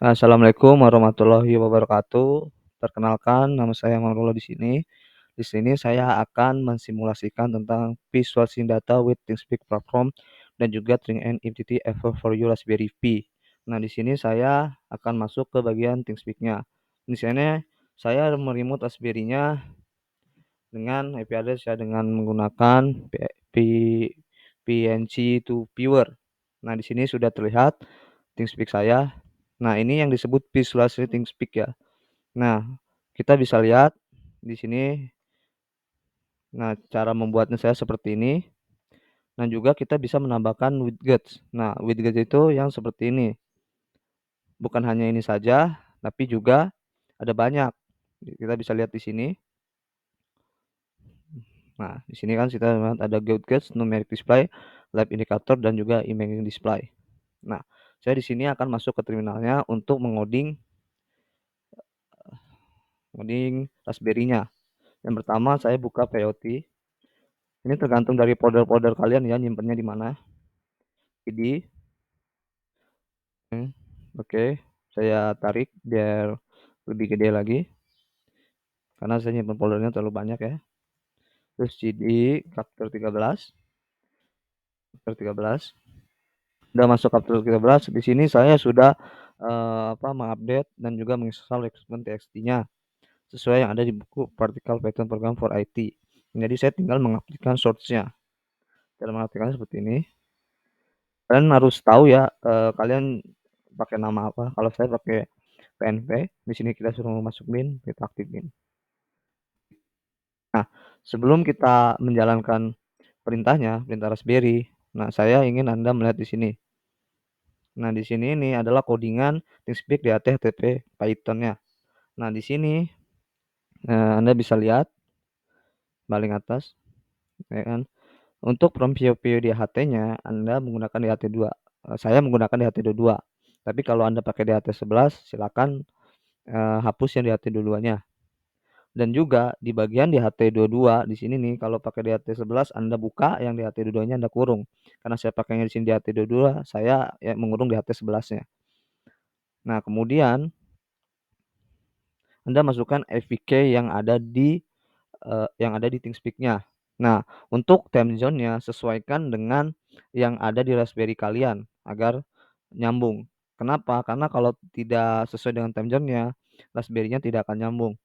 Assalamualaikum warahmatullahi wabarakatuh. Perkenalkan, nama saya Marullah di sini. Di sini saya akan mensimulasikan tentang visualizing data with ThinkSpeak platform dan juga Tring and Entity Ever for You Raspberry Pi. Nah, di sini saya akan masuk ke bagian ThinkSpeak-nya. Di sini saya meremote Raspberry-nya dengan IP address ya dengan menggunakan PNG to Viewer. Nah, di sini sudah terlihat ThinkSpeak saya. Nah, ini yang disebut visualisasi ThinkSpeak ya. Nah, kita bisa lihat di sini. Nah, cara membuatnya saya seperti ini. Dan juga kita bisa menambahkan widgets. Nah, widgets itu yang seperti ini. Bukan hanya ini saja, tapi juga ada banyak. Kita bisa lihat di sini. Nah, di sini kan kita lihat ada widgets, numeric display, live indicator dan juga imaging display. Nah, saya di sini akan masuk ke terminalnya untuk mengoding Raspberry-nya. Yang pertama saya buka POT. Ini tergantung dari folder-folder kalian ya nyimpennya di mana. ID. Oke, saya tarik biar lebih gede lagi. Karena saya nyimpen foldernya terlalu banyak ya. Terus CD chapter 13. Chapter 13. Udah masuk chapter 13. Di sini saya sudah mengupdate dan juga menginstal experiment TXT-nya sesuai yang ada di buku Particle Python Program for IT. Jadi saya tinggal mengaplikasikan source-nya. Cara mengaplikasikannya seperti ini. Kalian harus tahu ya, kalian pakai nama apa. Kalau saya pakai PNP, di sini kita suruh masuk bin, kita aktifin. Nah, sebelum kita menjalankan perintahnya, perintah Raspberry, nah saya ingin Anda melihat di sini. Nah, di sini ini adalah codingan ThinkSpeak DHT Python-nya. Nah, di sini Anda bisa lihat paling atas, ya kan. Untuk prompt view DHT-nya Anda menggunakan DHT2. Saya menggunakan DHT22. Tapi kalau Anda pakai DHT11 silakan hapus yang DHT22-nya. Dan juga di bagian DHT22 di sini nih kalau pakai DHT11 Anda buka yang DHT22-nya Anda kurung. Karena saya pakainya di sini DHT22, saya ya mengurung DHT11-nya. Nah, kemudian Anda masukkan AVK yang ada di ThinkSpeak-nya. Nah, untuk time zone-nya sesuaikan dengan yang ada di Raspberry kalian agar nyambung. Kenapa? Karena kalau tidak sesuai dengan time zone-nya, Raspberry-nya tidak akan nyambung.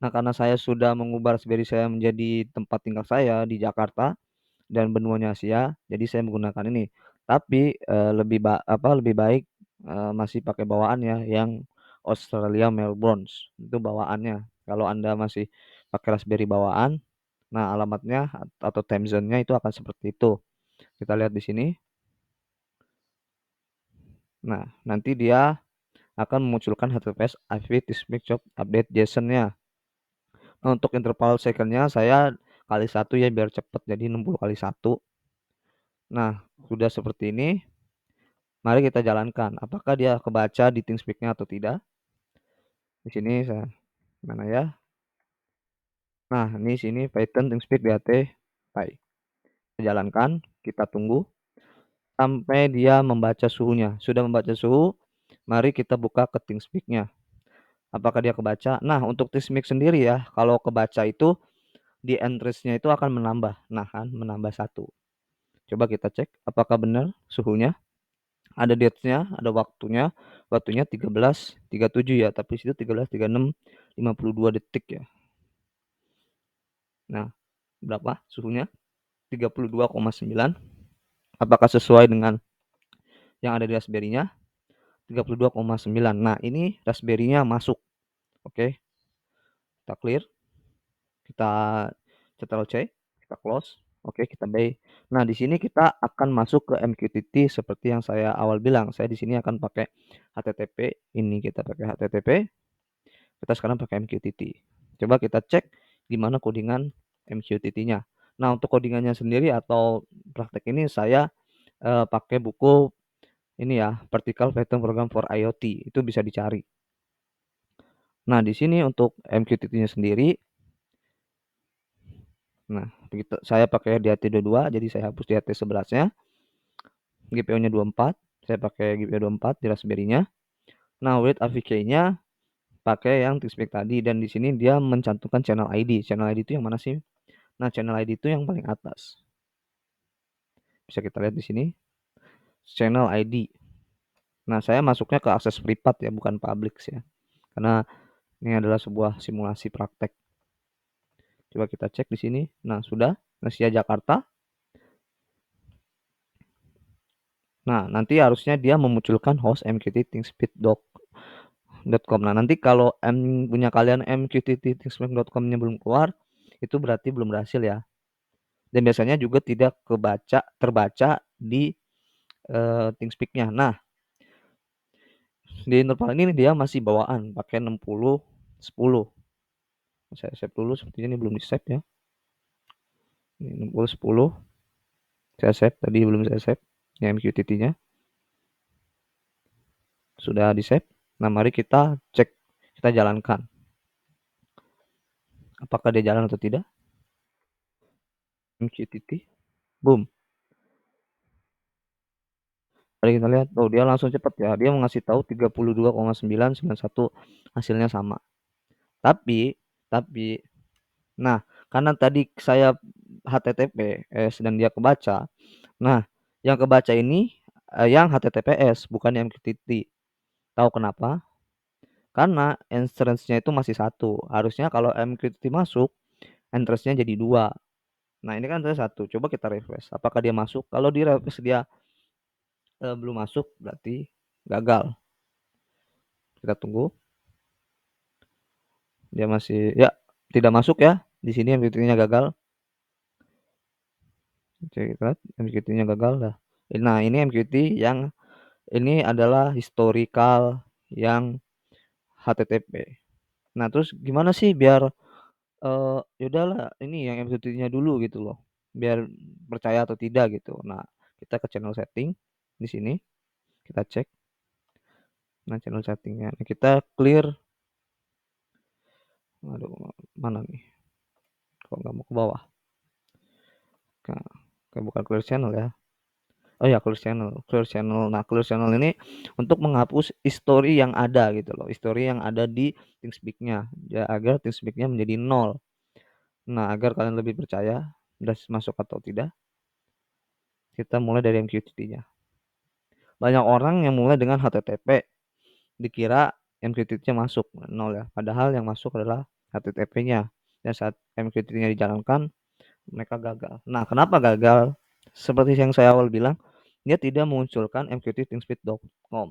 Nah, karena saya sudah mengubah Raspberry saya menjadi tempat tinggal saya di Jakarta dan benuanya Asia, jadi saya menggunakan ini. Tapi lebih baik masih pakai bawaan ya yang Australia Melbourne. Itu bawaannya. Kalau Anda masih pakai Raspberry bawaan, nah alamatnya atau time zone-nya itu akan seperti itu. Kita lihat di sini. Nah, nanti dia akan memunculkan HTTPS IP ThinkSpeak job update JSON-nya. Nah, untuk interval second-nya saya kali 1 ya biar cepat jadi 60 kali 1. Nah, sudah seperti ini. Mari kita jalankan. Apakah dia kebaca di ThinkSpeak-nya atau tidak? Di sini saya mana ya? Nah, ini sini Python ThinkSpeak DHT Py. Kita jalankan, kita tunggu sampai dia membaca suhunya. Sudah membaca suhu, mari kita buka ke ThinkSpeak-nya. Apakah dia kebaca? Nah, untuk ThinkSpeak sendiri ya, kalau kebaca itu di entries-nya itu akan menambah. Nah, kan menambah 1. Coba kita cek apakah benar suhunya. Ada date-nya, ada waktunya. Waktunya 13.37 ya, tapi situ 13.36 52 detik ya. Nah, berapa suhunya? 32,9. Apakah sesuai dengan yang ada di Raspberry-nya? 32,9. Nah, ini Raspberry-nya masuk. Oke. Kita clear. Kita Ctrl C, kita close. Oke, kita buy. Nah, di sini kita akan masuk ke MQTT seperti yang saya awal bilang. Saya di sini akan pakai HTTP. Ini kita pakai HTTP. Kita sekarang pakai MQTT. Coba kita cek gimana codingan MQTT-nya. Nah, untuk codingannya sendiri atau praktek ini saya pakai buku ini ya, Particle Python Program for IoT. Itu bisa dicari. Nah, di sini untuk MQTT-nya sendiri. Nah, saya pakai DHT22, jadi saya hapus DHT11-nya. GPU-nya 24, saya pakai GPU 24 di Raspberry-nya. Nah, with AVK-nya pakai yang TeamSpeak tadi, dan di sini dia mencantumkan channel ID. Channel ID itu yang mana sih? Nah, channel ID itu yang paling atas. Bisa kita lihat di sini, channel ID. Nah, saya masuknya ke akses privat ya, bukan public ya. Karena ini adalah sebuah simulasi praktek. Coba kita cek di sini. Nah, sudah. Asia Jakarta. Nah, nanti harusnya dia memunculkan host mqtt.thingspeak.com. Nah, nanti kalau punya kalian mqtt.thingspeak.com-nya belum keluar, itu berarti belum berhasil ya. Dan biasanya juga tidak terbaca di ThinkSpeak-nya. Nah, di interval ini dia masih bawaan pakai 6010. Saya save dulu, sepertinya ini belum di save ya. Ini 6010. Saya save, tadi belum saya save. Ini MQTT-nya sudah di save. Nah, mari kita cek, kita jalankan. Apakah dia jalan atau tidak? MQTT, boom. Mari kita lihat, oh dia langsung cepat ya. Dia mengasih tahu 32,991 hasilnya sama. Tapi, nah, karena tadi saya HTTPS dan dia kebaca. Nah, yang kebaca ini yang HTTPS, bukan yang MQTT. Tahu kenapa? Karena entrance-nya itu masih satu. Harusnya kalau MQTT masuk, entrance-nya jadi dua. Nah, ini kan entrance satu. Coba kita refresh. Apakah dia masuk? Kalau di refresh dia belum masuk, berarti gagal. Kita tunggu. Dia masih, ya, tidak masuk ya. Di sini MQTT-nya gagal. Kita lihat MQTT-nya gagal dah. Nah, ini MQTT yang ini adalah historical yang HTTP. Nah, terus gimana sih biar ya udahlah ini yang MQTT-nya dulu gitu loh. Biar percaya atau tidak gitu. Nah, kita ke channel setting di sini, kita cek. Nah, channel settingnya. Nah, kita clear. Aduh, mana nih? Kok nggak mau ke bawah? Nah, bukan clear channel ya. Oh ya, clear channel. Clear channel. Nah, clear channel ini untuk menghapus history yang ada gitu loh. History yang ada di ThinkSpeak-nya. Ya, agar ThinkSpeak-nya menjadi 0. Nah, agar kalian lebih percaya udah masuk atau tidak, kita mulai dari MQTT-nya. Banyak orang yang mulai dengan HTTP, dikira MQTT-nya masuk 0 ya. Padahal yang masuk adalah HTTP-nya. Dan saat MQTT-nya dijalankan, mereka gagal. Nah, kenapa gagal? Seperti yang saya awal bilang, dia tidak mengunculkan mqtt.thingspeak.com.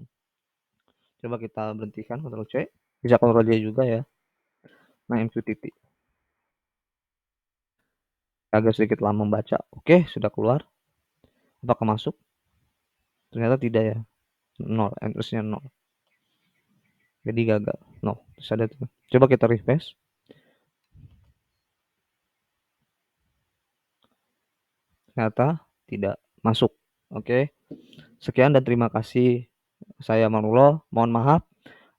Coba kita berhentikan, Ctrl C. Bisa Ctrl J juga ya. Nah, MQTT. Agak sedikit lama membaca. Oke, sudah keluar. Apakah masuk? Ternyata tidak ya. 0, entrance-nya 0. Jadi gagal. No, terus ada tuh. Coba kita refresh. Ternyata tidak masuk. Oke. Sekian dan terima kasih. Saya Manullah. Mohon maaf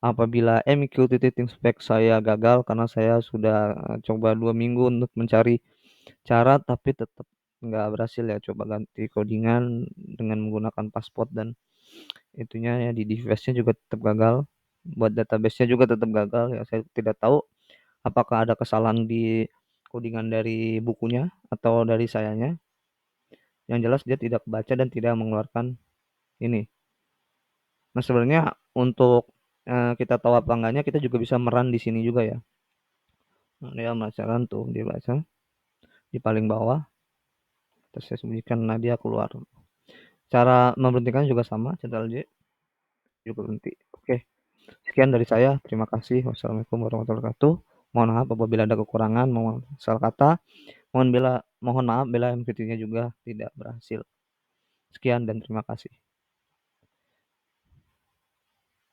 apabila MQTT ThinkSpeak saya gagal karena saya sudah coba 2 minggu untuk mencari cara tapi tetap nggak berhasil ya. Coba ganti codingan dengan menggunakan password dan itunya ya di device-nya juga tetap gagal. Buat database-nya juga tetap gagal ya. Saya tidak tahu apakah ada kesalahan di codingan dari bukunya atau dari sayanya. Yang jelas dia tidak baca dan tidak mengeluarkan ini. Nah, sebenarnya untuk kita tahu apa enggaknya, kita juga bisa meran di sini juga ya. Nah, dia merasakan tuh, dia baca di paling bawah. Terus saya sembunyikan, nah dia keluar. Cara memberhentikan juga sama, Ctrl J juga berhenti. Oke, sekian dari saya. Terima kasih. Wassalamualaikum warahmatullahi wabarakatuh. Mohon maaf apabila ada kekurangan, mohon salah kata. Mohon maaf bila MQT-nya juga tidak berhasil. Sekian dan terima kasih.